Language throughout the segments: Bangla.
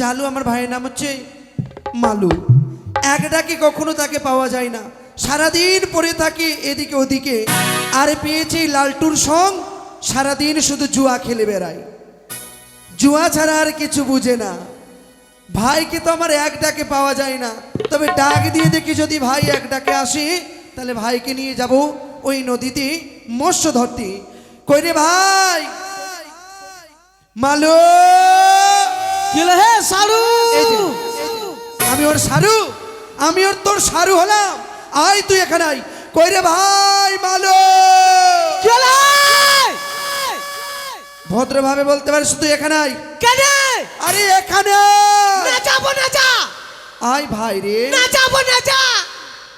জালু আমার ভাইয়ের নাম হচ্ছে মালু। এক ডাকে কখনো তাকে পাওয়া যায় না, সারাদিন পড়ে থাকে এদিকে ওদিকে। আর পেয়েছে লালটুর সং, সারাদিন শুধু জুয়া খেলে বেড়ায়, জুয়া ছাড়া আর কিছু বুঝে না। ভাইকে তো আমার এক ডাকে পাওয়া যায় না, তবে ডাক দিয়ে দেখি যদি ভাই এক ডাকে আসে তাহলে ভাইকে নিয়ে যাব ওই নদীতে মৎস্য ধরতে। কই রে ভাই মালু? হে সারু, আমি ওর সারু, আমি ওর তোর সারু হলাম। আয় তুই এখানে আয়। কই রে ভাই মালু? ভদ্রভাবে বলতে পারিস তুই এখানে আয়। কেন? আরে এখানে না যাবো না, যা। আয় ভাই রে। না যাবো না, যা।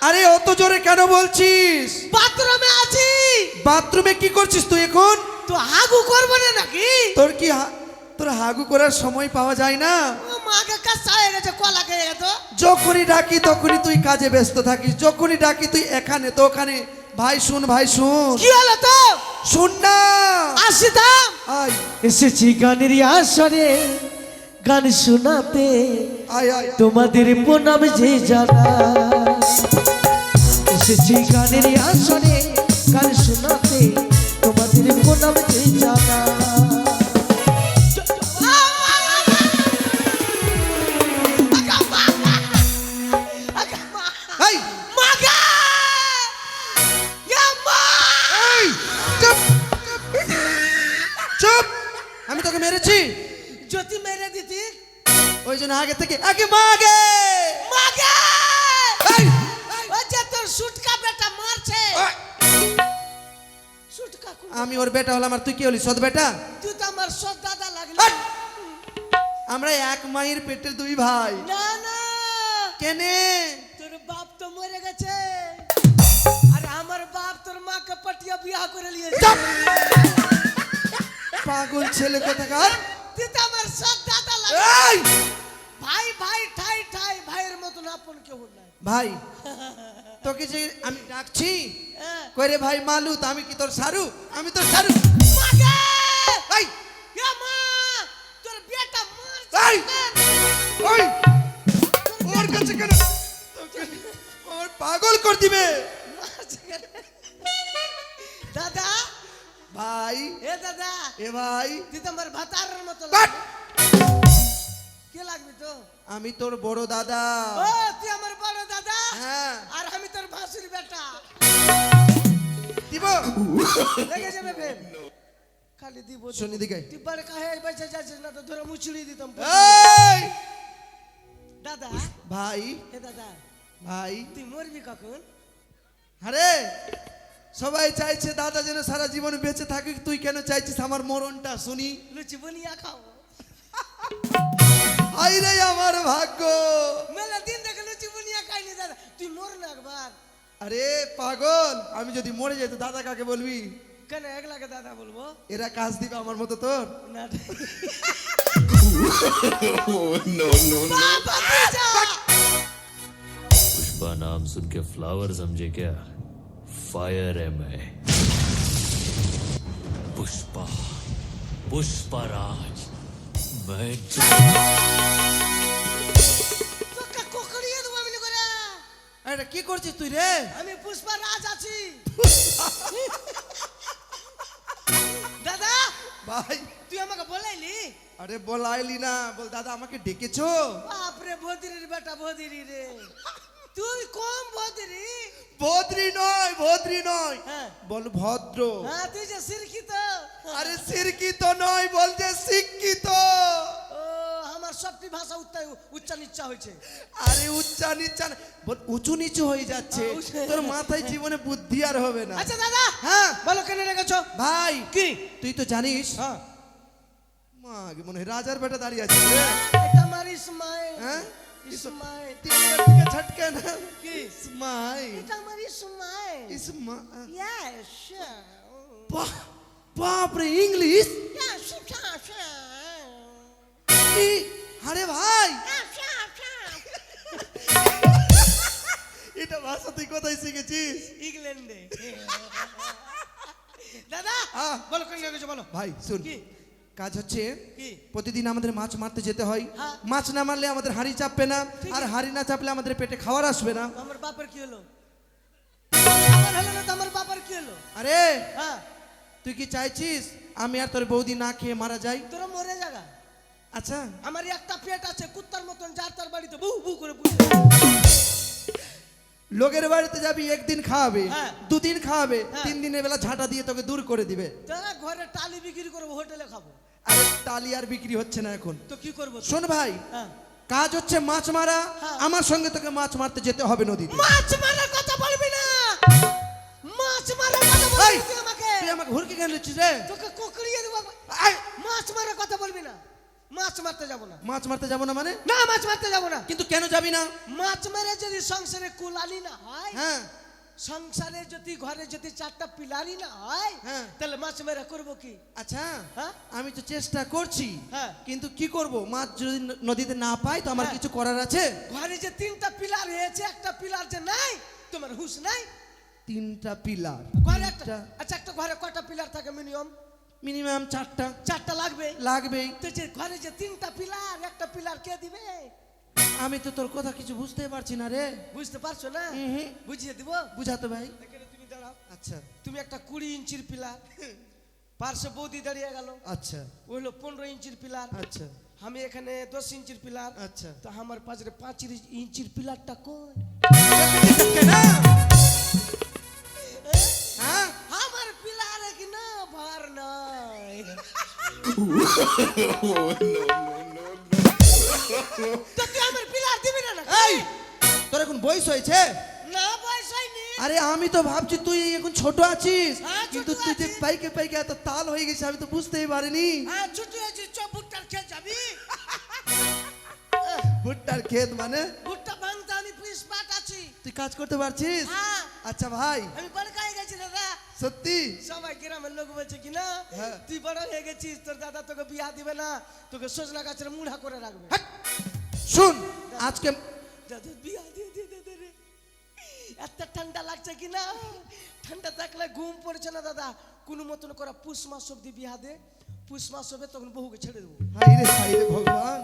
আরে অত জোরে কেন বলছিস? বাথরুমে আছি। বাথরুমে কি করছিস তুই এখন? তো হাগু করবো না নাকি? তোর কি তোর হাগু করার সময় পাওয়া যায় না? ও মাকে কাঁচা হয়ে গেছে, কলা খেয়ে গেছে। যখনই ডাকি তখনই তুই কাজে ব্যস্ত থাকিস, যখনই ডাকি তুই এখানে তো ওখানে। ভাই শুন, ভাই শুন। কি হলো তো? শুন না। আসি থাম। আয় এসেছি গানের আসরে গান শোনাতে, আয় আয়। তোমাদের প্রণাম যে জানা। এসেছি গানের আসরে গান শোনাতে, তোমাদের প্রণাম যে জানা। এই, এই, চুপ চুপ। আমি তোকে মেরেছি? যদি মেরে দিতি ওই জন্য আগে থেকে আগে মাগে মাগে। এই, ওই যে তোর সুটকা বেটা মারছে। ওই। সুটকা কোন? আমি ওর বেটা হলাম আর তুই কি হলি? সৎ বেটা? তুই তো আমার সৎ দাদা লাগলি। হাট! আমরা এক মায়ের পেটের দুই ভাই। না না, কেনে? তোর বাপ তো মরে গেছে, আর আমার বাপ তোর মাকে পটিয়া বিয়াহ করে নিয়েছে। চুপ! পাগল ছেলে কোথাকার। তুই তো আমার সৎ দাদা লাগলি। এই! ভাই ভাই ঠাই ঠাই, ভাইয়ের মতন আপন কেউ নাই। ভাই তোকে যে আমি ডাকছি, হ্যাঁ। কই রে ভাই মালু, তা আমি কি তোর সারু? আমি তোর সারু। মাগে! এই, এ মা, তোর বেটা মারছে। এই! ওই ওর কাছে কেন? তোকে ওর পাগল করে দিবে। মারছে কেন? দাদা, ভাই এ দাদা, এ ভাই তুই তো আমার ভাতারের মতো কাট! লাগবে। কে লাগবি তো? আমি তোর বড় দাদা। ও তুই আমার বড় দাদা, হ্যাঁ। আর আমি তোর ভাসুর বেটা। দিব? লেগে যাবে ফের। খালি দিব। শোন এদিকে। তুই বারে কাহে বেঁচে যাচ্ছিস না তো ধরে মুচড়ি দিতাম। এই! দাদা, ভাই এ দাদা, ভাই তুই মরবি কখন? আরে সবাই চাইছে দাদা যেন সারা জীবন বেঁচে থাকে, তুই কেন চাইছিস আমার মরণটা শুনি? লুচি বনিয়া খাও। আই রে আমার ভাগ্য। মেলা দিন দেখে লুচি বনিয়া খাইনি দাদা, তুই মর না একবার। আরে পাগল, আমি যদি মরে যাই তো দাদা কাকে বলবি? কেন একলাকে দাদা বলবো? এরা কাজ দিবে আমার মতো তোর? না no, no, no. বাবা তুই যা। पुष्पा नाम सुन के फ्लावर समझे क्या? फायर है मैं। पुष्पा, पुष्पराज। मैं তোকে কোকড়িয়ে দেবো আমি করে। আরে কি করছিস তুই রে? আমি পুষ্পা রাজ আছি। দাদা, ভাই তুই আমাকে বলাইলি? আরে বলাইলি না, বল দাদা আমাকে ডেকেছো? বাপরে ভদ্রির বেটা, ভদ্রি রে। তুই কম ভদ্রি। ভদ্রি নয়, ভদ্রি নয়, হ্যাঁ। বল ভদ্র। হ্যাঁ, তুই যে শিরকিত। আরে শিক্ষিত নয়, বল যে শিক্ষিত। ও আমার সবটি ভাষা উচ্চা নিচ্চা হয়েছে। আরে উচ্চা নিচ্চা না, বল উঁচু নিচু হয়ে যাচ্ছে। তোর মাথায় জীবনে বুদ্ধি আর হবে না। আচ্ছা দাদা, হ্যাঁ বলো কেন রেখেছো? ভাই কি? তুই তো জানিস হ্যাঁ, মা আগে মনে হয় রাজার বেটা দাঁড়িয়ে আছে রে। এটা আমার ইসমাইল। হ্যাঁ? ইসমাইল। তিনটা ছটকে না কি? ইসমাইল। এটা আমার ইসমাইল। ইসমাইল। Yes. বাপ রে ইংলিশ। Yes. আরে ভাই এটা ভাষা তুই কোথায় শিখেছিস? ইংল্যান্ডে। দাদা, হ্যাঁ। বলো কেন রেখেছো বলো। ভাই শুন, কি? কাজ হচ্ছে কি? প্রতিদিন আমাদের মাছ মারতে যেতে হয়। হ্যাঁ। মাছ না মারলে আমাদের হাঁড়ি চাপবে না, ঠিক আর হাঁড়ি না চাপলে আমাদের পেটে খাবার আসবে না। আমার বাপের কি হলো? আমার হলো না তো আমার বাবার কি হলো? আরে হ্যাঁ, তুই কি চাইছিস আমি আর তোর বৌদি না খেয়ে মারা যাই? তোরা মরে যাগা। আচ্ছা, আমার একটা পেট আছে কুত্তার মতন, যার তার বাড়িতে বু বু করে বুঝে। লোকের বাড়িতে যাবি একদিন খাওয়াবে, হ্যাঁ। দুদিন খাওয়াবে, হ্যাঁ। 3 দিনের বেলা ঝাঁটা দিয়ে তোকে দূর করে দিবে। তা ঘরে টালি বিক্রি করবো, হোটেলে খাবো। আরে টালি আর বিক্রি হচ্ছে না এখন। তো কি করবো? শোন ভাই, হ্যাঁ। কাজ হচ্ছে মাছ মারা। হ্যাঁ। আমার সঙ্গে তোকে মাছ মারতে যেতে হবে নদীতে। মাছ মারার কথা বলবি না, মাছ মারার কথা এই, বলবি তুই আমাকে। তুই আমাকে হুরকি কেন দিচ্ছিস রে? তোকে কুকরিয়ে দেবো। এই, মাছ মারার কথা বলবি না, মাছ মারতে যাবো না। মাছ মারতে যাবো না মানে? না, মাছ মারতে যাবো না। কিন্তু কেন যাবি না? মাছ মেরে যদি সংসারে কুলালি না হয়, হ্যাঁ, সংসারে যদি ঘরে যদি 4টা পিলারি না হয়, হ্যাঁ। তাহলে মাছ মেরে করবো কি? আচ্ছা, হ্যাঁ? আমি তো চেষ্টা করছি, হ্যাঁ। কিন্তু কি করব, মাছ যদি নদীতে না পাই তো আমার হ্যাঁ। কিছু করার আছে? ঘরে যে 3টা পিলার হয়েছে, একটা পিলার যে নাই, তোমার হুঁশ নাই। 3টা পিলার, ঘরে একটা, আচ্ছা একটা ঘরে কটা পিলার থাকে মিনিমাম? মিনিমাম 4টা 4টা লাগবে। লাগবেই। তো যে ঘরে যে 3টা পিলার, একটা পিলার কে দিবে? আমি তো তোর কথা কিছু বুঝতে পারছি না রে। বুঝতে পারছো না? হুম। বুঝিয়ে দিব। বুঝাতো ভাই। এখানে তুমি দাঁড়াও। আচ্ছা তুমি একটা 20 ইঞ্চির পিলার, পার্শ্বে বৌদি দাঁড়িয়ে গেল, আচ্ছা ওই হলো 15 ইঞ্চির পিলার। আচ্ছা আমি এখানে 10 ইঞ্চির পিলার। আচ্ছা। তো আমার পাশে 5 ইঞ্চির পিলারটা কই? হ্যাঁ, আমার পিলারে কি না ভার নাই। তো তুই আমার পিলার দিবি না? এই তোর এখন বয়স হয়েছে? না, বয়স হয়নি। আরে আমি তো ভাবছি তুই এখন ছোট আছিস, হ্যাঁ, ছোট কিন্তু তুই যে আছি। পাইকে পাইকে এত তাল হয়ে গেছে আমি তো বুঝতেই পারিনি। হ্যাঁ, ছুটি হয়েছে, ভুট্টার খেয়ে যাবি? ভুট্টার ক্ষেত মানে? ভুট্টা ভাঙতে আমি প্রিন্সপাট আছি। তুই কাজ করতে পারছিস? হ্যাঁ, আচ্ছা ভাই, আমি বড় হয়ে গেছি দাদা। সত্যি? সবাই গ্রামের লোক বলছে কি না, হ্যাঁ। তুই বড় হয়ে গেছিস, তোর দাদা তোকে বিয়া দিবে না, তোকে সজনা গাছের মুড়া করে রাখবে। হাট! শুন, আজকে দাদা বিয়া দিয়ে দিয়ে দে রে। এত ঠান্ডা লাগছে কি না, ঠান্ডা থাকলে ঘুম পড়ছে না দাদা। কোনো মতন করে পুষ মাস অব্দি বিয়া দে, পুষ মাস হবে তখন বহুকে ছেড়ে দেবো। হাই রে ভগবান।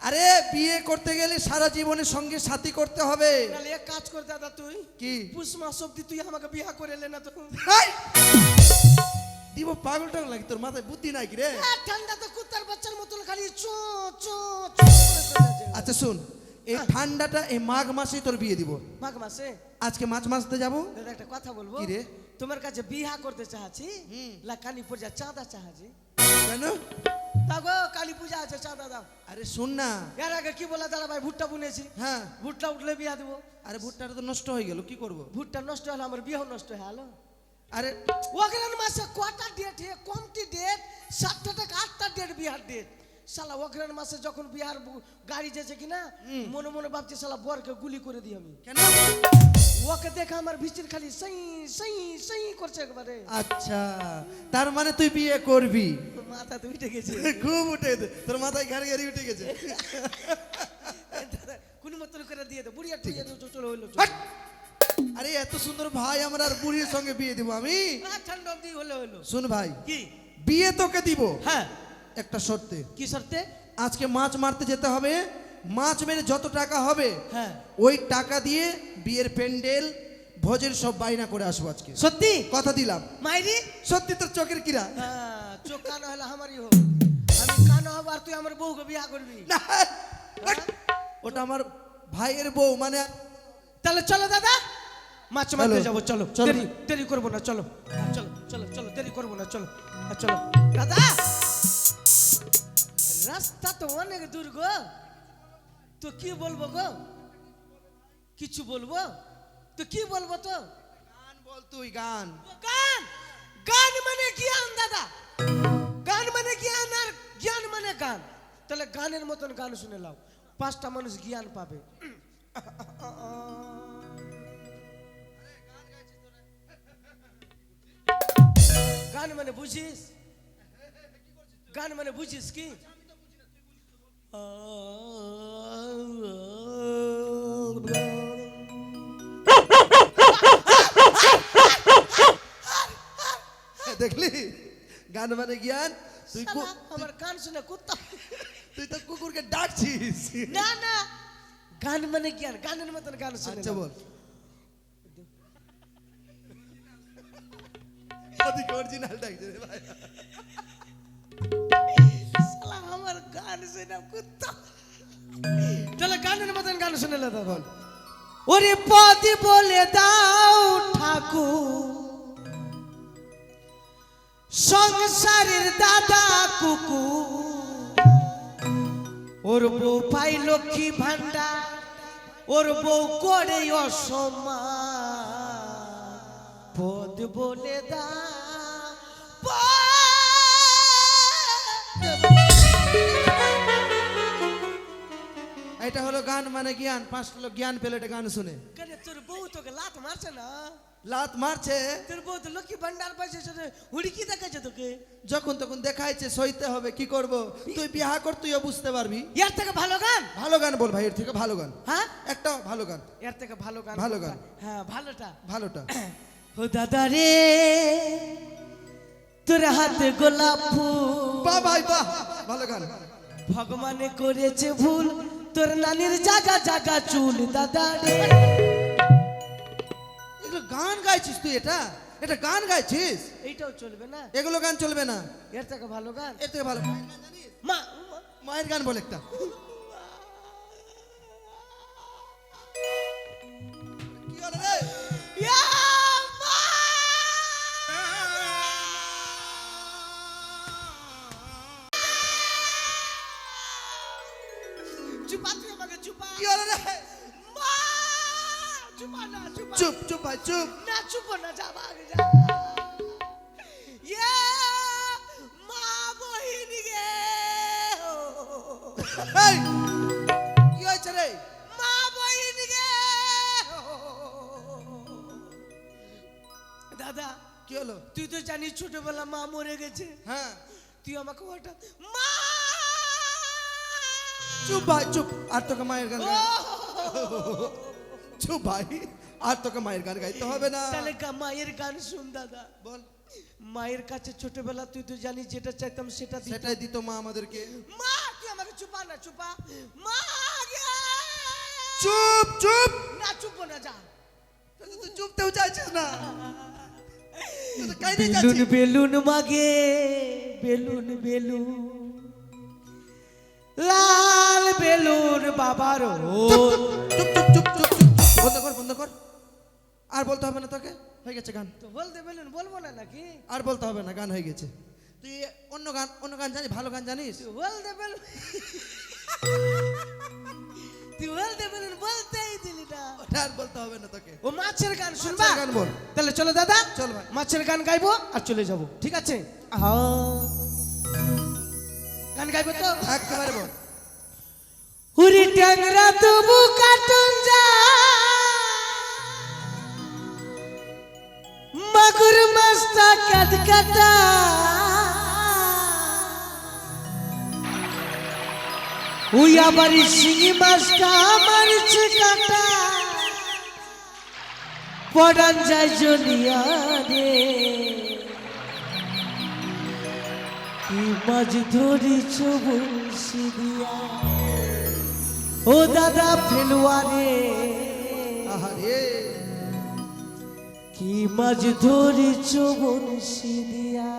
আরে বিয়ে করতে গেলে সারা জীবনের সঙ্গে সাথী করতে হবে। তাহলে এক কাজ কর দাদা, তুই কি? পুষ মাস অব্দি তুই আমাকে বিয়া করে এলে না তখন। হাই! দিব পাগল টাগল লাগে, তোর মাথায় বুদ্ধি নাই কি রে? ঠান্ডা তো কুত্তার বাচ্চার মতন খালি চো চো চো করে চলে যায়। আচ্ছা শুন, এই ঠান্ডাটা এই মাঘ মাসেই তোর বিয়ে দিব। মাঘ মাসে? আজকে মাছ মারতে যাবো। দাদা একটা কথা বলবো? কি রে? তোমার কাছে বিয়া করতে চাচ্ছি, কালী পূজা চাঁদা চাচ্ছি। কেন? তাগো কালী পূজা আছে, চাঁদা দাও। আরে শুন না। এর আগে কি বলে দাদা ভাই, ভুট্টা বুনেছি, হ্যাঁ, ভুট্টা উঠলে বিয়া দেবো। আরে ভুট্টাটা তো নষ্ট হয়ে গেল, কি করব? ভুট্টা নষ্ট হলে আমার বিয়েও নষ্ট হয়ে গেল। আরে অগ্রহণ মাসে কটা ডেট হে, কমটি ডেট 7টা থেকে 8টা ডেট বিহার ডেট। শালা অগ্রহণ মাসে যখন বিহার গাড়ি যেছে কিনা, মনে মনে ভাবছি শালা বরকে গুলি করে দিই আমি। কেন? ওকে দেখা আমার ভিচির খালি সেই সেই সেই করছে একবারে। আচ্ছা, তার মানে তুই বিয়ে করবি? মাথা তো উঠে গেছে। খুব উঠে গেছে তোর মাথায়, ঘাড়ি ঘাড়ি উঠে গেছে। দাদা কোন মতন করে দিয়ে দে, বুড়িয়া টুইয়া চলো হইলো। হাট! আরে এত সুন্দর ভাই আমার, আর বুড়ির সঙ্গে বিয়ে দিব আমি? ঠান্ডা অব্দি হলে হইলো। শুন ভাই, কি? বিয়ে তোকে দিব হ্যাঁ। একটা শর্তে। কি শর্তে? আজকে মাছ মারতে যেতে হবে, মাছ মেরে যত টাকা হবে হ্যাঁ। ওই টাকা দিয়ে বিয়ের প্যান্ডেল ভোজের সব বাইনা করে আসবো আজকে। সত্যি? কথা দিলাম। মাইরি? সত্যি তোর চোখের কিরা? হ্যাঁ, চোখ কানো হলে আমারই হোক, আমি কানো হব আর তুই আমার বউকে বিয়া করবি। না, ওটা আমার ভাইয়ের বউ মানে। তাহলে চলো দাদা, মাছ মারতে চলো। যাবো, চলো। চলো। দেরি দেরি করবো না, চলো চলো চলো চলো, দেরি করবো না, চলো চলো। দাদা রাস্তা তো অনেক দূর গো, তো কি বলবো গো? কিছু বলবো তো কি বলবো? তো গান বল তুই, গান। গান, গান মানে জ্ঞান দাদা, গান মানে জ্ঞান, আর জ্ঞান মানে গান। তাহলে গানের মতন গান শুনে লাও, 5টা মানুষ জ্ঞান পাবে। গান মানে বুঝিস? গান মানে বুঝিস কি? দেখলি, গান মানে জ্ঞান, তুই শালা, আমার গান শুনে কুত্তা তুই তো কুকুরকে ডাকছিস। না না গান মানে জ্ঞান, গানের মতন গান শুনে আচ্ছা না। বল। ওদিকে অরিজিনাল ডাকছে রে ভাই। শালা, আমার গান শুনে কুত্তা। তাহলে গানের মতন গান শুনে না তখন। ওরে পদি বলে দাও ঠাকুর, সংসারের দাদা কুকুর, ওর বউ পাই লক্ষ্মী ভান্ডার, ওর বউ করে অসম্মান, পদ বলে দাও এটা হলো গান মানে জ্ঞান। 5 লোক জ্ঞান পেলে এটা গান শুনে। কেন তোর বউ তোকে লাত মারছে না? লাত মারছে, তোর বউ তো লক্ষ্মী ভান্ডার পাইছে, হুড়কি দেখাচ্ছে তোকে। যখন তখন দেখাইছে, সইতে হবে, কি করব। তুই বিয়া কর, তুইও বুঝতে পারবি। এর থেকে ভালো গান, ভালো গান বল ভাই, এর থেকে ভালো গান। হ্যাঁ একটা ভালো গান, এর থেকে ভালো গান, ভালো গান। হ্যাঁ ভালোটা। ভালোটা। ও দাদা রে, তোর হাতে গোলাপ ফুল, বাহ ভাই বাহ, ভালো গান। ভগবানে করেছে ভুল, তোর নানির জাগা জাগা চুল, দাদা রে। এগুলো গান গাইছিস তুই? এটা এটা গান গাইছিস? এইটাও চলবে না? এগুলো গান চলবে না। এর থেকে ভালো গান, এর থেকে ভালো মায়ের গান জানিস? মা মায়ের গান বল একটা। কি হলো রে? ইয়া মা! চুপা, তুই আমাকে চুপা। কি হলো রে? মা! চুপা না, চুপা। চুপ চুপ ভাই চুপ। না চুপ না, যা আগে যা। ইয়া মা বহিনী গে। এই, কি হয়েছে রে? মা বহিনী গে। দাদা, কি হলো? তুই তো জানিস ছোটবেলা মা মরে গেছে। হ্যাঁ, তুই আমাকে হঠাৎ মা। চুপ ভাই চুপ। আর তোকে মায়ের গান গাই। চুপ ভাই, আর তোকে মায়ের গান গাইতে হবে না। তাহলে মায়ের গান শুন দাদা। বল। মায়ের কাছে ছোটবেলা তুই তো জানিস যেটা চাইতাম সেটা দিত। সেটাই দিত মা আমাদেরকে। মা, তুই আমাকে চুপা না, চুপা। মা গে। চুপ চুপ। না চুপ না, যা। তুই চুপতেও চাইছিস না। তুই তো কাইতে বেলুন যাচ্ছিস। বেলুন মাগে, বেলুন বেলুন, লাল বেলুন বাবার। চুপ চুপ চুপ চুপ চুপ। বন্ধ কর বন্ধ কর। আর বলতে হবে না তোকে, হয়ে গেছে গান। তো বলতে বেলুন বলবো না নাকি? আর বলতে হবে না, গান হয়ে গেছে। তুই অন্য গান জানিস? ভালো গান জানিস? তুই বলতে বেলুন, তুই বলতে বেলুন বলতেই দিলি না। ওটা আর বলতে হবে না তোকে। ও মাছের গান শুনবা? মাছের গান বল। তাহলে চলো দাদা, চল ভাই। মাছের গান গাইবো আর চলে যাব, ঠিক আছে? গান গাইবো তো? একেবারে বল। উরি ট্যাংরা তবু কাটুন যা, মাগুর মাছটা কাটকাটা, ওই আবার শিঙি মাছটা মারছে কাটা, পড়ান যায় জলিয়া রে, কি মাছ ধরিছ বংশী দিয়া, ও দাদা ফেলুয়ারে, আহারে, কি মাছ ধরিছ বংশী দিয়া।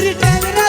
রি ট্যাংরা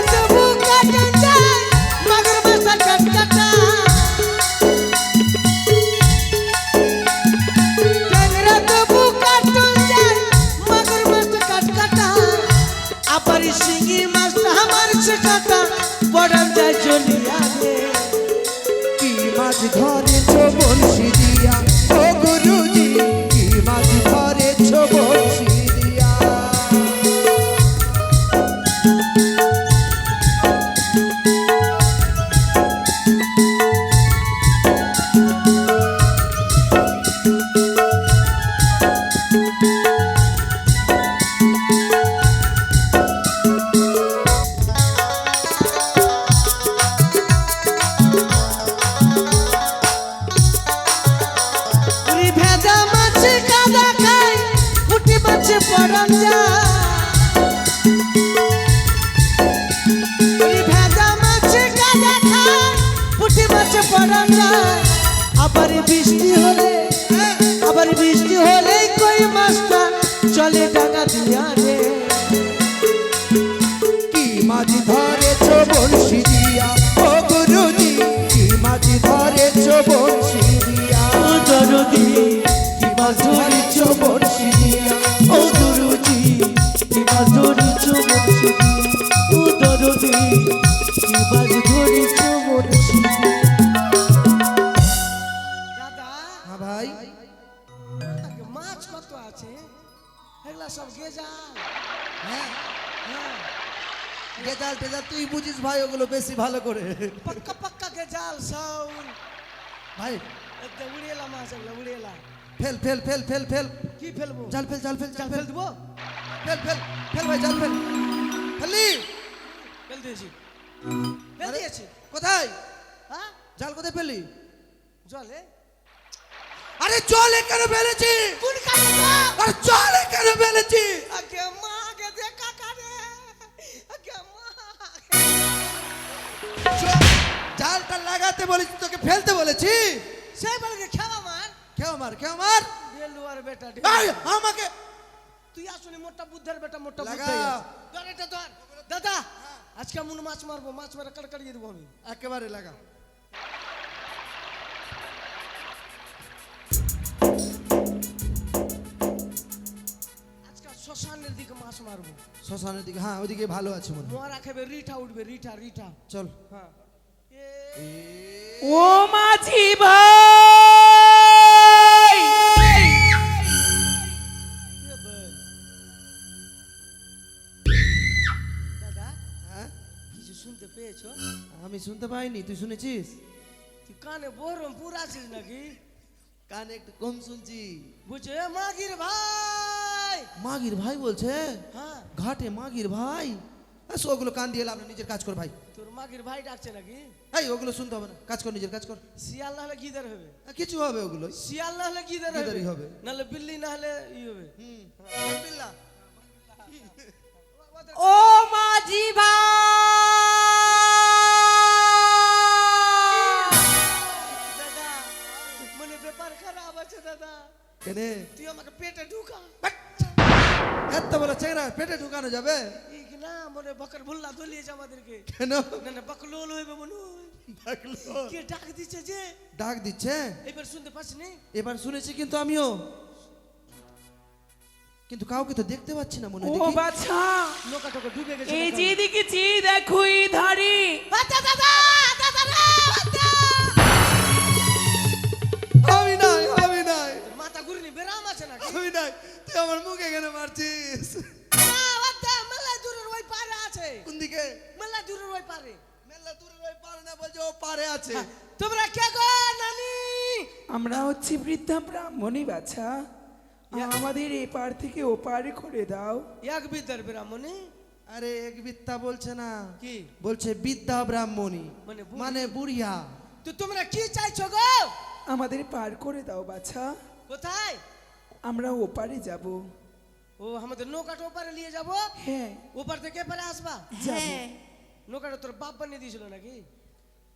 বৃষ্টি হলে আবার বৃষ্টি হলে কই মাছটা চলে ডাঙা দিয়া রে কি মাছ ধরেছ বড়শি দিয়া ও গুরুজি, কি মাছ ধরেছ বড়শি দিয়া ও দরদি কি মাছ ধরেছ বড়শি দিয়া ও গুরুজি কি মাছ ধরেছ বড়শি ও দরদি কি মাছ ধরেছ বড়শি দাদা হ্যাঁ ভাই, মাছ কত আছে এগুলা সব গেজাল হ্যাঁ হ্যাঁ গেজাল টেজাল তুই বুঝিস ভাই ওগুলো বেশি ভালো করে। पक्का पक्का के जाल साउल ভাই এতে উড়িয়েলা মাছ এগুলো উড়িয়েলা ফেল ফেল ফেল ফেল ফেল কি ফেলবো জাল ফেল জাল ফেল জাল জাল ফেল ফেল দেবো ফেল ফেল ফেল ভাই জাল ফেল ফেললি ফেল দিয়েছি ফেল দিয়েছি কোথায় হ্যাঁ জাল কোথায় ফেললি? জলে আরে জলে কেন ফেলেছি? কোন কাজে তো আরে জলে কেন ফেলেছি? আগে মা আগে দেখা করে আগে মা জালটা লাগাতে বলেছি, তোকে ফেলতে বলেছি। সেই বলে খাওয়া মার কেউ মার কেউ মার বেলুয়ার বেটা এই, আমাকে তুই আসলে মোটা বুদ্ধের বেটা মোটা লাগা। বুদ্ধ ধর এটা ধর দাদা আজকে মন মাছ মারবো মাছ মারা কাড়কাড়িয়ে দেবো আমি একেবারে লাগা। আজকে শ্মশানের দিকে মাছ মারবো শ্মশানের দিকে, হ্যাঁ ওইদিকে ভালো আছে মনে হয়। মোয়ারা খাবে রিঠা উঠবে রিঠা রিঠা চল। হ্যাঁ ও মাঝি ভাই, দাদা হ্যাঁ কিছু শুনতে পেয়েছো আমি শুনতে পাইনি, তুই শুনেছিস? তুই কানে বহরমপুর আছিস নাকি কানে একটু কম শুনছি। বুঝছে মাগির ভাই মাগির ভাই বলছে হ্যাঁ ঘাটে মাগির ভাই। ওগুলো কান দিয়ে লাভ নেই, নিজের কাজ কর ভাই। তোর মাগির ভাই ডাকছে নাকি এই ওগুলো শুনতে হবে না, কাজ কর, নিজের কাজ কর। শিয়াল না হলে গিদার হবে কিছু হবে ওগুলো। শিয়াল না হলে গিদার গিদারই হবে হবে। নাহলে বিল্লি না হলে ই হবে বিল্লাহ। ও মাঝি ভাই, দাদা মানে ব্যাপার খারাপ আছে দাদা কেনে তুই আমাকে পেটে ঢুকা এত বড় চেংড়া পেটে ঢুকানো যাবে? ঠিক না মনে বকর ভুল্লা দলিয়েছে আমাদেরকে কেন? না না বকলোল হইবে মনে হয় ডাকলো। কে ডাক দিচ্ছে যে ডাক দিচ্ছে, এবার শুনতে পাচ্ছি নি এবার শুনেছি কিন্তু আমিও, কিন্তু কাউকে তো দেখতে পাচ্ছি না মনে হয়। ও দেখি। বাছা, নৌকা টোকা ডুবে গেছে এই যে দেখেছি দেখো এই ধারে দাদা দাদা দাদা দাদা আমি নাই, আমি নাই, মাথা ঘুরনি বেরাম আছে নাকি আমি নাই, তুই আমার মুখে কেন মারছিস? মেলা দূরের ওই পারে আছে কোন দিকে? মেলা দূরের ওই পারে মেলা দূরে ওই পারে না, বলছে ও পারে আছে। তোমরা কে গো নানি আমরা হচ্ছি বৃদ্ধা ব্রাহ্মণী বাছা, আমাদের এপার থেকে ওপার করে দাও। এক বিদ্যার ব্রাহ্মণী আরে এক বিদ্যা বলছে না, কি বলছে বিদ্যা ব্রাহ্মণী, মানে বুড়ি? মানে বুড়িয়া। তো তোমরা কি চাইছো গো আমাদের পার করে দাও বাছা, কোথায় আমরা ওপারে যাব। ও আমাদের নৌকাটা ওপারে নিয়ে যাব হ্যাঁ ওপার থেকে এপারে আসবা যাব। নৌকাটা তোর বাপ বানিয়ে দিয়েছিল নাকি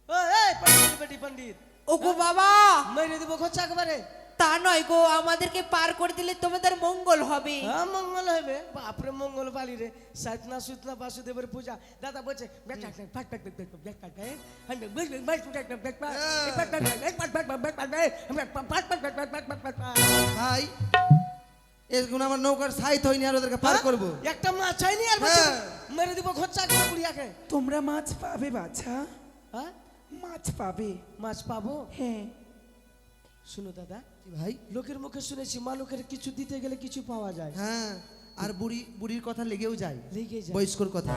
ও এই পণ্ডিত বেটি পণ্ডিত ওগো বাবা, মেরে দিব খরচা একবারে তা নয় গো, আমাদেরকে পার করে দিলে তোমাদের মঙ্গল হবে। হ্যাঁ মঙ্গল হবে বাপরে মঙ্গল বালি রে সাতনা সুতনা বাসুদেবের পূজা দাদা বলছে ভাই এগুলো আমার নৌকার সাইত হয়নি, আর ওদেরকে পার করবো। একটা মাছ চাইনি আর বলছে, হ্যাঁ। মেরে দিব খরচা করে বুড়িয়াকে তোমরা মাছ পাবে বাছা, হ্যাঁ মাছ পাবে। মাছ পাবো হ্যাঁ শুনো দাদা কি ভাই? লোকের মুখে শুনেছি মানুষের কিছু দিতে গেলে কিছু পাওয়া যায় হ্যাঁ, আর বুড়ির কথা লেগেও যায়, লেগে যায় বয়স্কর কথা।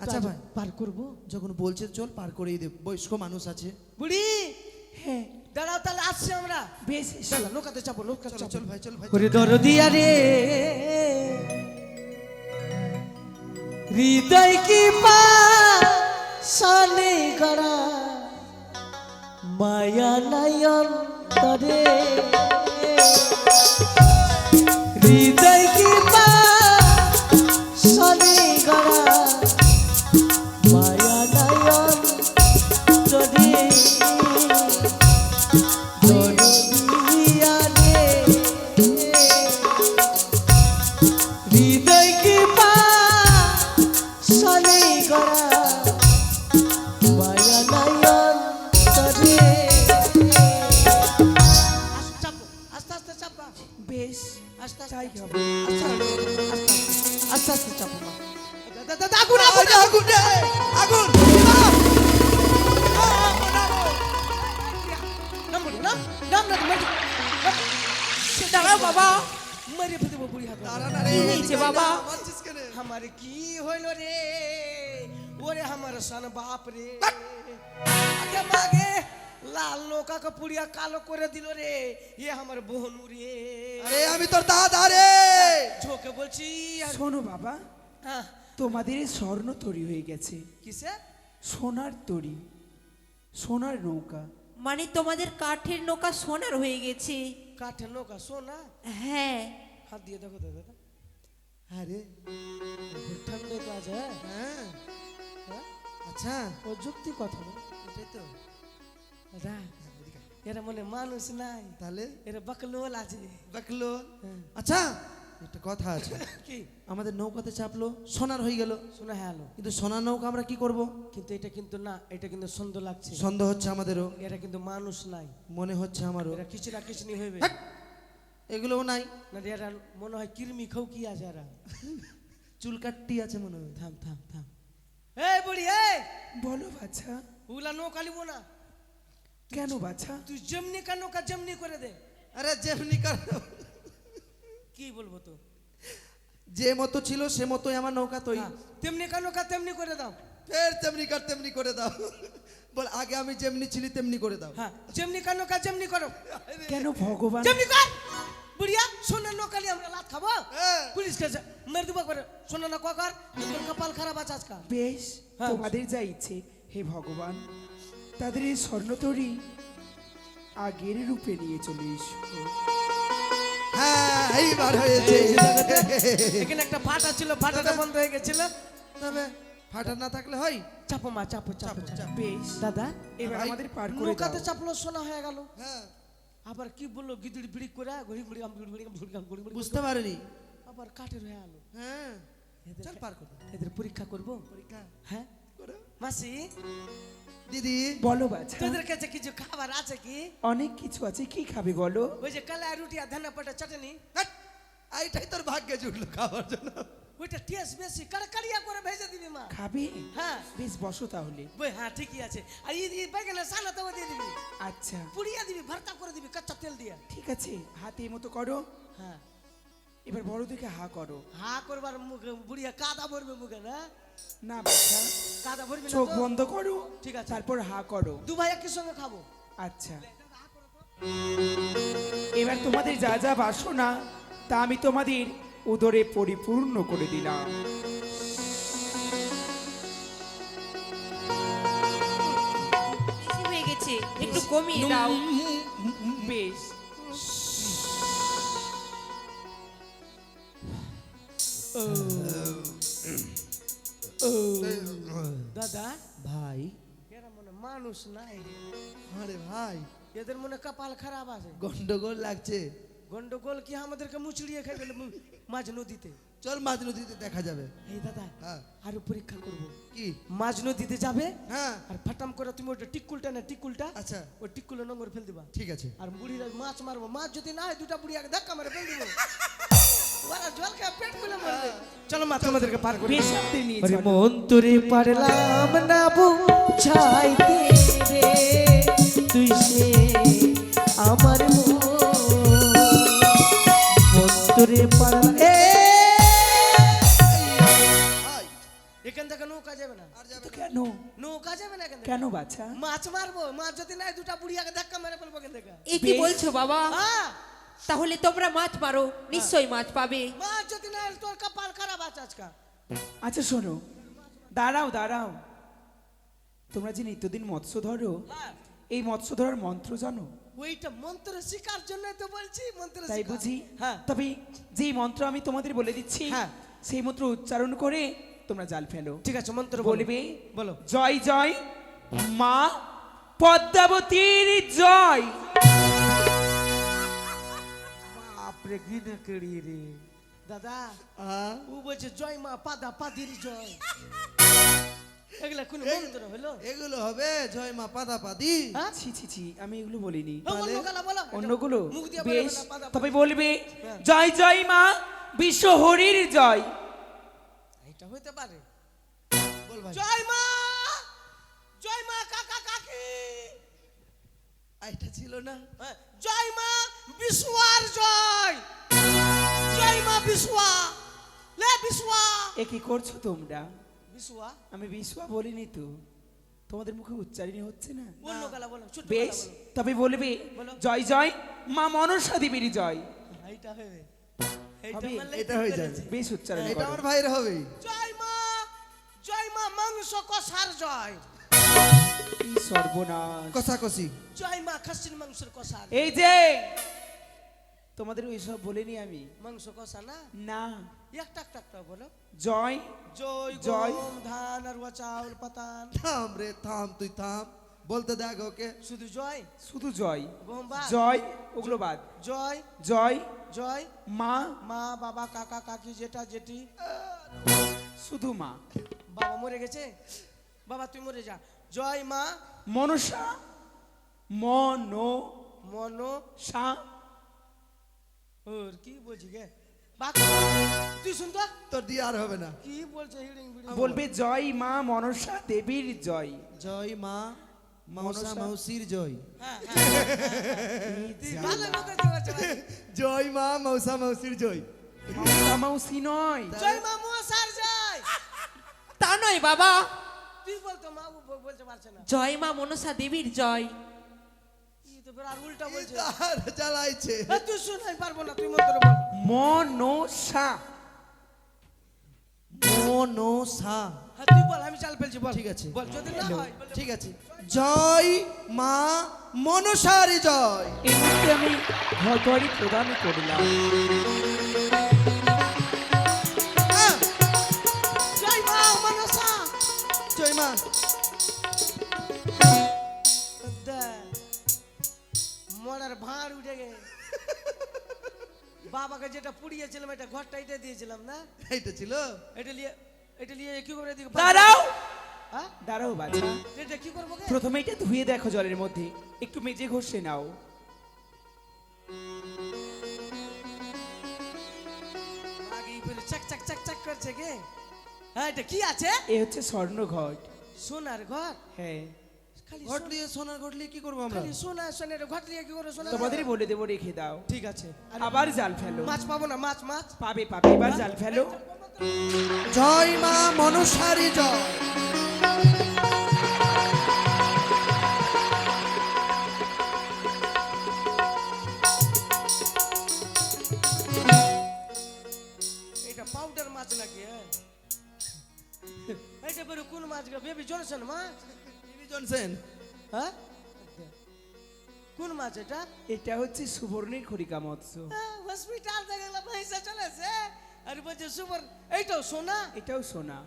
আচ্ছা ভাই, পার করবো যখন বলছে চল পার করেই দেব, বয়স্ক মানুষ আছে। বুড়ি হ্যাঁ দাঁড়াও তাহলে আসছে আমরা বেশ এসো। চলো নৌকাতে চাপো নৌকাতে চল চাপো চল ভাই, চল ভাই। করে দরদিয়া রে হৃদয় কি পা সানে গড়া মায়া নয়ন তরে হৃদয় কি পা সানে গড়া মায়া নয়ন তরে দরদিয়া আস্তে আস্তে তাই আস্তে হবে। আস্তে আস্তে চাপো মা দাদা দাদা আগুন আগুন আরে আগুন রে, আগুন নাম বলো নাম নাম না তুমি দাঁড়াও বাবা, মারে ফেলে দেবো বুড়ি হাত দাঁড়া না রে, কি হয়েছে বাবা? মারছিস কেন? আমার কি হইল রে ওরে আমার সন বাপ রে আগে মাগে লাল নৌকা কে পুড়িয়া কালো করে দিল রে এ আমার বোনু রে আরে আমি তোর দাদা রে। ঝোকে বলছি আর শোনো বাবা, হ্যাঁ তোমাদের এই স্বর্ণ তরি হয়ে গেছে, কিসে সোনার তরি, সোনার নৌকা। মানে তোমাদের কাঠের নৌকা সোনার হয়ে গেছে? কাঠের নৌকা সোনা হ্যাঁ। হাত দিয়ে দেখো দাদা আরে ঠান্ডা কাজ হ্যাঁ হ্যাঁ, হ্যাঁ? আচ্ছা ও যুক্তি কথা বল এটাই তো। দাদা এরা মনে মানুষ নাই তাহলে এরা বাকলোল আছে দেখলো। হ্যাঁ। আচ্ছা একটা কথা আছে, কি আমাদের নৌকাতে চাপলো, সোনার হয়ে গেল, শোনা হ্যালো কিন্তু সোনার নৌকা আমরা কি করব? কিন্তু এটা কিন্তু না এটা কিন্তু সুন্দর লাগছে সন্দেহ হচ্ছে আমাদেরও, এরা কিন্তু মানুষ নাই মনে হচ্ছে আমারও। এরা কিছু না কিছু নিয়ে হইবে হ্যাট! এগুলোও নাই, না এরা মনে হয় কৃমি খাও কি আছে এরা চুল কাটটি আছে মনে হয়। থাম থাম থাম এই বুড়ি এই বলো বাছা, ওগুলা নৌকা লিবো না কেন বাছা? তুই যেমনি কা নৌকা যেমনি করে দে আরে যেমনি কর, কি বলবো তো যে মতো ছিল সে মতোই আমার নৌকা তৈরি। হ্যাঁ, তেমনি কা নৌকা তেমনি করে দাও ফের তেমনি কর, তেমনি করে দাও। বল আগে আমি যেমনি ছিলি তেমনি করে দাও। হ্যাঁ যেমনি কা নৌকা যেমনি করো কেন ভগবান? যেমনি কর বুড়িয়া সোনার নৌকা নিয়ে আমরা লাত খাবো হ্যাঁ। পুলিশ কাছে মেরে দেবো করে সোনা না ককার তোর কপাল খারাপ আছে আজকাল বেশ, হ্যাঁ। তোমাদের যা ইচ্ছে হে ভগবান, তাদের এই স্বর্ণতরী আগের রূপে নিয়ে চলে এসো। হ্যাঁ এইবার হয়েছে। এখানে একটা ফাটা ছিল ফাটাটা বন্ধ হয়ে গেছিল তবে ফাটা না থাকলে হয়। চাপো মা চাপো চাপো চাপো বেশ, দাদা এবার ভাই, আমাদের পার করে নৌকাতে দাও। চাপলো সোনা হয়ে গেল হ্যাঁ আবার কি বললো গিদিড় বিড়ি করে ঘুরি ঘুরি ঘুরি বুঝতে পারিনি। আবার কাঠের হয়ে গেল হ্যাঁ চল পার কর। এদের পরীক্ষা করব পরীক্ষা হ্যাঁ করো। মাসি দিদি বলো বাছা, তোদের কাছে কিছু খাবার আছে কি অনেক কিছু আছে, কি খাবে বলো? ওই যে কালা রুটি আর ধানা পাটা চাটনি হাট! এইটাই তোর ভাগ্যে জুটলো খাওয়ার জন্য। ওইটা টেস্ট বেশি কাড়কাড়িয়া করে ভেজে দিবি মা খাবে? হ্যাঁ বেশ, বসো তাহলে। বই হ্যাঁ ঠিকই আছে আর এই বেগেনা সানা তো দিয়ে দিবি আচ্ছা পুড়িয়া দিবি ভর্তা করে দিবি কাঁচা তেল দিয়ে ঠিক আছে, হাতে এই মতো করো, হ্যাঁ এবার বড় দেখে হা করো। হা করবার মুখে বুড়িয়া কাদা ভরবে মুখে না না বাছা, কাদা ভরবি না চোখ তো? বন্ধ করো, ঠিক আছে। তারপর হা করো। দু ভাই একই সঙ্গে খাবো আচ্ছা, এবার তোমাদের যা যা বাসনা তা আমি তোমাদের উদরে পরিপূর্ণ করে দিলাম। বেশি হয়ে গেছে, একটু কমিয়ে দাও। বেশ, দাদা ভাই, এরা মনে মানুষ নাই আরে ভাই এদের মনে কপাল খারাপ আছে গন্ডগোল লাগছে। গন্ডগোল কি আমাদেরকে মুচড়িয়ে খাই গেল মাঝ নদীতে চল মাঝ নদীতে দেখা যাবে। এই দাদা হ্যাঁ আরো পরীক্ষা করব কি? মাঝ নদীতে যাবে হ্যাঁ আর ফাটাম করে তুমি ওটা টিকুলটা না টিকুলটা আচ্ছা ওই টিকুলে নোংর ফেল দিবা ঠিক আছে। আর বুড়িরা মাছ মারবো মাছ যদি না হয় দুটা বুড়ি আগে ধাক্কা মারে ফেল দিব ওরা জল খেয়ে পেট খুলে মরবে চলো মা তোমাদেরকে পার করি বেশ, আপনি নিয়ে আরে চলো। মন তোরে পারলাম না বুঝাইতে রে তুই সে আমার মন তোরে পারলাম ভাই এখান থেকে নৌকা যাবে না আর যাবে তো না। কেন? নৌকা যাবে না এখান থেকে কেন বাছা? মাছ মারবো মাছ যদি না হয় দুটা বুড়ি আগে ধাক্কা মেরে ফেলবো এখান থেকে এ কি বেশ। বলছো বাবা? হ্যাঁ তাহলে তোমরা মাছ মারো, নিশ্চয়ই মাছ পাবে। মাছ যদি না হয় তোর কপাল খারাপ আছে আজকাল আচ্ছা শোনো, দাঁড়াও দাঁড়াও, তোমরা যে নিত্যদিন মৎস্য ধরো, হ্যাঁ এই মৎস্য ধরার মন্ত্র জানো? ওইটা মন্ত্র শিকার জন্য তো বলছি মন্ত্র তাই শিকার। বুঝি? হ্যাঁ তবে যেই মন্ত্র আমি তোমাদের বলে দিচ্ছি, হ্যাঁ। সেই মন্ত্র উচ্চারণ করে তোমরা জাল ফেলো। ঠিক আছে মন্ত্র বলবে, বলো জয় জয় মা পদ্মাবতীর জয়। বাপরে গিনে কেড়ি রে দাদা ও বলছে জয় মা পাদা পাদির জয় এগুলা কোন মন্ত্র হলো? এগুলো হবে জয় মা পাদা পাদি। হ্যাঁ? ছি ছি ছি, আমি এগুলো বলিনি। অন্য গালা বলো। অন্যগুলো মুখ দিয়ে বলো বেশ, না, পাদা তবে বলবে জয় জয় মা বিশ্ব হরির জয়। এটা হইতে পারে। বল ভাই। জয় মা, জয় মা কাকা কাকি। এটা ছিল না? হ্যাঁ, জয় মা বিশ্বর জয়, জয় মা বিশ্বা, লে বিশ্বা। এ কি করছো তোমরা? বিশ্বা আমি বিশ্বা বলিনি তো, তোমাদের মুখে উচ্চারণই হচ্ছে না। অন্য গালা বলো, ছোট বেশ, গালা বলো। তবে বলবে বলো। জয় জয় মা মনসা দেবীর জয়। এইটা হবে, এইটা হবে? বললে এটা ঠিক হয়ে বলেছে। যাবে। বেশ উচ্চারণ এটা করো। আমার ভাইয়ের হবে। জয় মা মাংস কষার জয়, কি সর্বনাশ! কষাকষি। জয় মা খাসির মাংসের কষার। এই যে তোমাদের ওইসব বলিনি আমি। মাংস কষা না, না, একটা একটা একটা বলো। জয় জয় জয়। গম ধান আর চাউল পাতান। থাম রে থাম, তুই থাম, বলতে দেখ ওকে। শুধু জয় শুধু জয়। গম বাদ, জয় ওগুলো বাদ। জয় জয় জয় মা, মা বাবা কাকা কাকি জেঠা জেঠি। শুধু মা। বাবা মরে গেছে, বাবা তুই মরে যা। জয় মা মনসা, মনো মনো। সা। ওর কি বলছি গে বাকি তুই শুন তো তোর দিয়ে আর হবে না। কি বলছে হিড়িং বিড়িং। বলবে জয় মা মনসা দেবীর জয়। জয় মা মনসা মনসা। মৌসির জয়। হ্যাঁ, তুই ভালো লোকের কি বলছে ভাই? জয় মা মৌসা মৌসির জয়। মমতা মাউসি নয়। জয় মা মশার জয়। তা নয় বাবা, তুই বলতো মা বলতে পারছে না। জয় মা মনসা দেবীর জয়। কি তো বের আর উল্টা বলছে। তার জ্বালাইছে। তুই শুন, আমি পারবো না, তুই মন্ত্র বল। মনসা। মনসা। হ্যাঁ তুই বল, আমি চাল ফেলছি বল। ঠিক আছে। বল, যদি না হয় বলে- ঠিক আছে। জয় মা মনসার জয়। এই মুহূর্তে আমি ঘরবাড়ি প্রদান করলাম। আহ, জয় মা মনসা। জয় মা। মরার ভাঁড় উঠে গে। বাবাকে যেটা পুড়িয়েছিলাম এটা ঘরটা এটা দিয়েছিলাম না, এইটা ছিল। এটা নিয়ে কি করে দিকে দাঁড়াও, হ্যাঁ দাঁড়াও বাছা। এটা কি করবো গে? প্রথমে এটা ধুয়ে দেখো জলের মধ্যে, একটু মেজে ঘষে নাও। আগেই ফেলে চাক চাক চাক চাক করছে গে। হ্যাঁ এটা কি আছে? এ হচ্ছে স্বর্ণ ঘট। সোনার ঘর। হ্যাঁ, খালি ঘট নিয়ে সোনার ঘট নিয়ে কি করবো আমরা? খালি সোনা সোনার ঘর নিয়ে কি করে সোনা? তোমাদেরই বলে দেবো, রেখে দাও। ঠিক আছে। আবার জাল ফেলো। মাছ পাবো না, মাছ মাছ। পাবে পাবে, এবার জাল ফেলো। জয় মা মনসার জয়। এটা পাউডার মাছ নাকি? হ্যাঁ এটা বেরো কোন মাছ গে? বেবি জনসন মাছ? জনসেন। হ্যাঁ কোন মাছ এটা? এটা হচ্ছে সুবর্ণের খড়িকা মৎস্য। হসপিটাল থেকে গেলাম পয়সা চলেছে আর বলছে সুবর এইটাও সোনা। এটাও সোনা।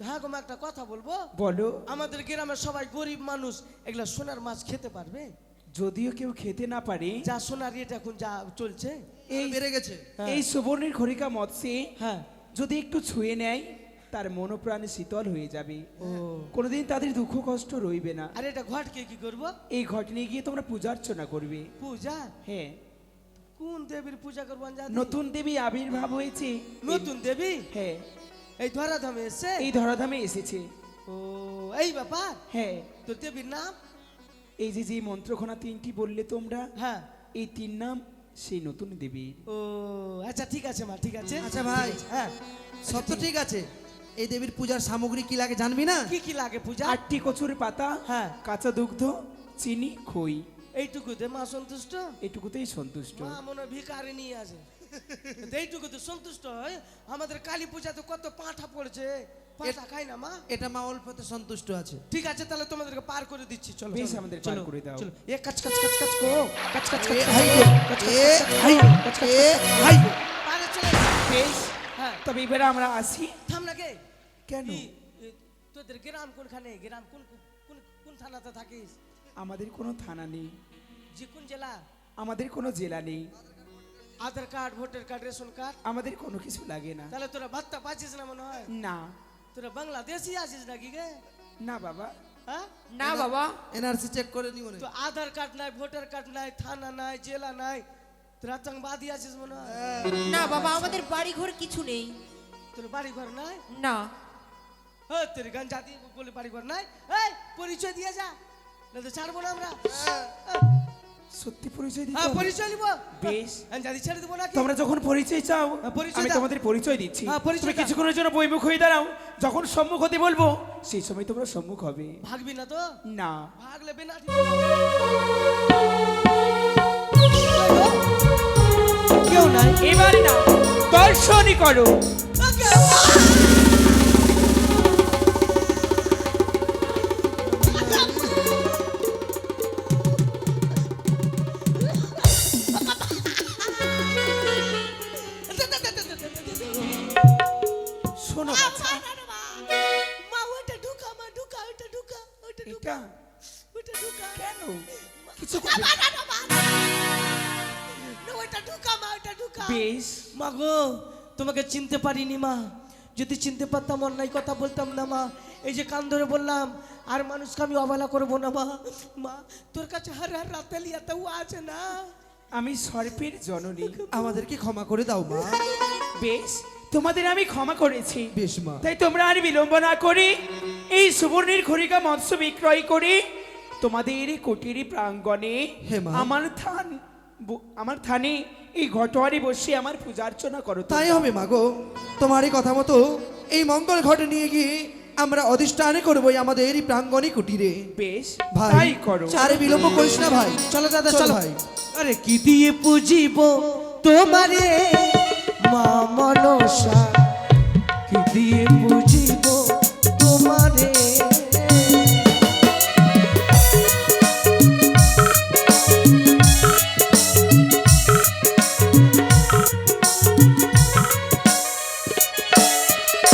হ্যাঁ গো মা, একটা কথা বলবো। বলো। আমাদের গ্রামের সবাই গরিব মানুষ, এগুলা সোনার মাছ খেতে পারবে? যদিও কেউ খেতে না পারে, যা সোনার রেট এখন যা চলছে। এই বেড়ে গেছে। হ্যাঁ। এই সুবর্ণের খড়িকা মৎস্যে হ্যাঁ যদি একটু ছুঁয়ে নেয়, তার মনোপ্রাণে শীতল হয়ে যাবে। ও কোনোদিন তাদের দুঃখ কষ্ট রইবে না। আর এটা ঘটকে কি করব? এই ঘটনে গিয়ে তোমরা পূজার্চনা করবে। পূজা? হ্যাঁ, কোন দেবীর পূজা করবো জানি? নতুন দেবী আবির্ভাব হয়েছে। নতুন দেবী হ্যাঁ, এই ধরাধামে এসে? এই ধরাধামে এসেছে। ও এই ব্যাপার। হ্যাঁ, তোর দেবীর নাম? এই যে যে মন্ত্রখানা তিনটি বললে তোমরা, হ্যাঁ। এই তিন নাম সেই নতুন দেবীর। ও আচ্ছা ঠিক আছে মা, ঠিক আছে। আচ্ছা ভাই, হ্যাঁ সব তো ঠিক আছে। এই দেবীর পূজার সামগ্রী কি লাগে জানবি না? কি কি লাগে পূজা? 8টি কচুর পাতা, হ্যাঁ। কাঁচা দুগ্ধ, চিনি, খই। এইটুকু দে মা সন্তুষ্ট? এটুকুতেই সন্তুষ্ট। মা মনে হয় ভিখারি নিয়ে আসে। এইটুকু তো সন্তুষ্ট হয়? আমাদের কালী পূজাতে কত পাঁঠা পড়ছে, পাঁঠা খাই না মা? এটা মা অল্পতে সন্তুষ্ট আছে। ঠিক আছে তাহলে তোমাদেরকে পার করে দিচ্ছি, চলো বেশ, চলো, আমাদের চলো, পার করে দাও। চলো এ কাচ কাচ কাচ কাচ কো কাচ কাচ কাচ এ কাচ, হাই কাচ, কাচ, এ কাচ, হাই কাচ, কাচ, এ হাই। পারে চলে যা। বেশ, হ্যাঁ তবে এবারে আমরা আসি। থাম না কে? কেন? কি, তোদের গ্রাম কোনখানে? গ্রাম কোন কোন কোন থানাতে থাকিস? আমাদের কোনো থানা নেই, যে কোন জেলা? আমাদের কোনো জেলা নেই, Aadhaar card, voter card, ration card? আমাদের কোনো কিছু লাগে না। তাহলে তোরা ভাত্তা পাচ্ছিস না মনে হয়? না, তোরা বাংলাদেশি আছিস নাকি গে? না বাবা। হ্যাঁ না বাবা, এনআরসি চেক করে নিব না। তো আধার কার্ড নাই, ভোটার কার্ড নাই, থানা নাই, জেলা নাই, তোর আতঙ্কবাদী আছিস মনে হয়। না বাবা, আমাদের বাড়ি ঘর কিছু নেই। তোর বাড়ি ঘর নাই? না। হ্যাঁ তোর গান জাতি বলে বাড়ি ঘর নাই। এই পরিচয় দিয়ে যা, না তো ছাড়বো না আমরা। সত্যি পরিচয় দিতে হ্যাঁ হবে? পরিচয় নিব। বেশ, আমি জাতি ছেড়ে দেবো নাকি? তোমরা যখন পরিচয় চাও হ্যাঁ, পরিচয় আমি দাও। তোমাদের পরিচয় দিচ্ছি। হ্যাঁ, পরিচয় তুমি দাও। কিছুক্ষণের জন্য বইমুখ হয়ে দাঁড়াও, যখন সম্মুখ হতে বলবো সেই সময় তোমরা সম্মুখ হবে। ভাগবি না তো? না। ভাগলে বেনাটি। কেউ নাই। এবার না, দর্শনই করো। শোনো বাছা, মা ওটা ঢুকা, মা ঢুকা, ওটা ঢুকা, ওটা ঢুকা, এটা ওটা ঢুকা। কেন কিছু করবে? ওটা ঢুকা, মা ওটা ঢুকা। বেশ, মা গো, তোমাকে চিনতে পারিনি মা। যদি চিনতে পারতাম অন্যায় কথা বলতাম না মা। এই যে কান ধরে বললাম, আর মানুষকে আমি অবহেলা করবো না মা। মা তোর কাছে হার হার রাতে লিয়াতে ও আছে না। আমি সর্পের জননী। আমাদেরকে ক্ষমা করে দাও মা। বেশ, তোমাদের আমি ক্ষমা করেছি। বেশ মা। তাই তোমরা আর বিলম্ব না করি এই সুবর্ণের খড়িকা মৎস্য বিক্রয় করে তোমাদের কোটির প্রাঙ্গণে হে মা। আমার থানে এই ঘটোয়ারি বসে আমার পূজা অর্চনা করো। তাই হবে মা গো। তোমারই কথা মতো এই মঙ্গল ঘটে নিয়ে গিয়ে আমরা অধিষ্ঠানে করবো আমাদের এই প্রাঙ্গণে কুটিরে। বেশ, ভাই তাই করো। চারে বিলম্ব করিস না ভাই। চলো দাদা চল চলো ভাই। আরে কি দিয়ে পুজিব তোমারে মা মনসা, কি দিয়ে পুজিব